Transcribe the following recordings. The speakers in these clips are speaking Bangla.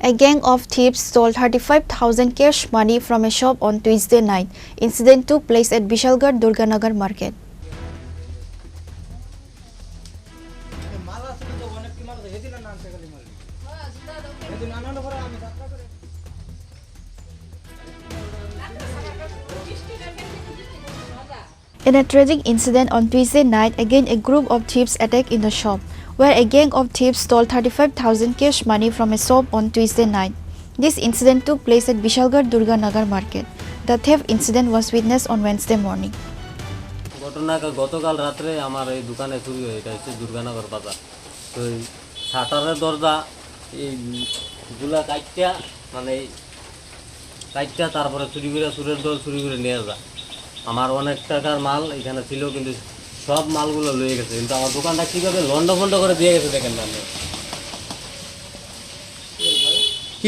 A gang of thieves stole 35,000 cash money from a shop on Tuesday night. Incident took place at Bishalgarh Durganagar market. In a tragic incident on Tuesday night, again a group of thieves attacked in the shop, where a gang of thieves stole 35,000 cash money from a shop on Tuesday night. This incident took place at Bishalgarh Durganagar market. The theft incident was witnessed on Wednesday morning. গতকাল রাতে আমার এই দোকানে চুরি হয়। এটা হচ্ছে দুর্গানগর বাজার। তো এই শাটারের দরজা এই গুলা কাটটা মানে কাটটা তারপরে চুরি করে সুরের দল চুরি করে নিয়ে যায়। আমার অনেক টাকার মাল এখানে ছিল, কিন্তু সব মালগুলো লয়ে গেছে। কিন্তু আমার দোকানটা কীভাবে লন্ডভন্ড করে দিয়ে গেছে দেখেন না।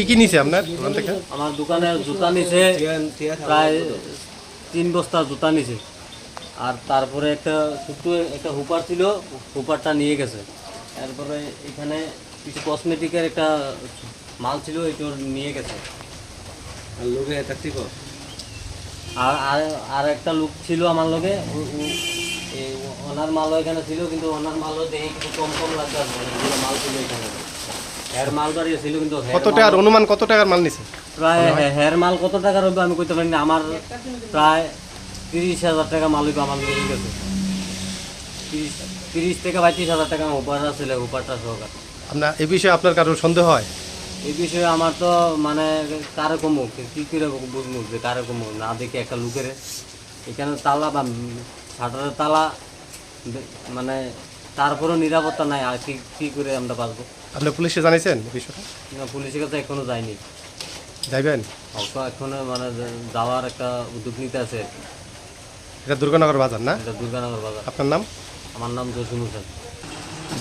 কি নিছে আপনার দোকান থেকে? আমার দোকানের জুতা নিছে, প্রায় 3 বস্তা জুতা নিছে। আর তারপরে একটা ছোট্ট একটা হুপার ছিল, হুপারটা নিয়ে গেছে। তারপরে এখানে কিছু কসমেটিকের একটা মাল ছিল, এটা নিয়ে গেছে। আর একটা লোক ছিল আমার লগে, ওনার মালও এখানে ছিল, কিন্তু ওনার মালও দেখে কিছু কম লাগছে। মাল ছিল এখানে, হেয়ার মাল গাড়ি ছিল, কিন্তু কত টাকার অনুমান, কত টাকার মাল নিছে? প্রায় হেয়ার মাল কত টাকার হবে আমি কইতে পারি না। আমার প্রায় 30,000 টাকা মাল হইবে আমার নিয়ে গেছে। 30 থেকে 35,000 টাকা হুপারটা ছিল, হুপারটা সহকার। আপনার এই বিষয়ে আপনার কারোর সন্দেহ হয়? এই বিষয়ে আমার তো মানে কারে কমু, কী করে বুঝবো যে কারে কমু না দেখে একটা লোকের এখানে তালা বা শাটারের তালা, মানে তারপরেও নিরাপত্তা নাই। আর কী করে আমরা বাঁচবো? আপনি পুলিশে জানিয়েছেন বিষয়টা? না, পুলিশের কাছে এখনো যায়নি। যাইবেন? এখনো মানে যাওয়ার একটা উদ্যোগ নিতে আছে। এটা দুর্গানগর বাজার না? এটা দুর্গানগর বাজার। আপনার নাম? আমার নাম জসিম হোসেন।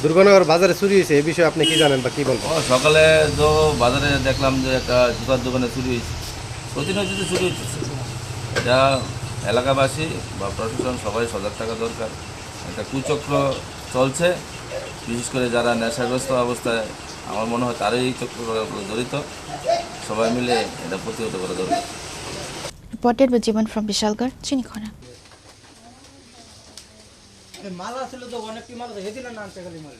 দুর্গানগর বাজারে চুরি হয়েছে, এই বিষয়ে আপনি কি জানেন বা কি বলবেন? সকালে তো বাজারে দেখলাম যে একটা জুতার দোকানে চুরি হয়েছে। প্রতিনিয়ত তো চুরি হচ্ছে, এটা এলাকাবাসী বা প্রশাসন সবাই সজাগ থাকা দরকার। একটা কুচক্র চলছে, বিশেষ করে যারা নেশাগ্রস্ত অবস্থায়, আমার মনে হয় তারাই এই চক্র জড়িত। সবাই মিলে এটা প্রতিহত করা দরকার। Reported by Jivan from Bishalgarh, Chinikhona. মাল আসলে তো অনেকটি মাল হেদিলা না আনতে গেলে মাল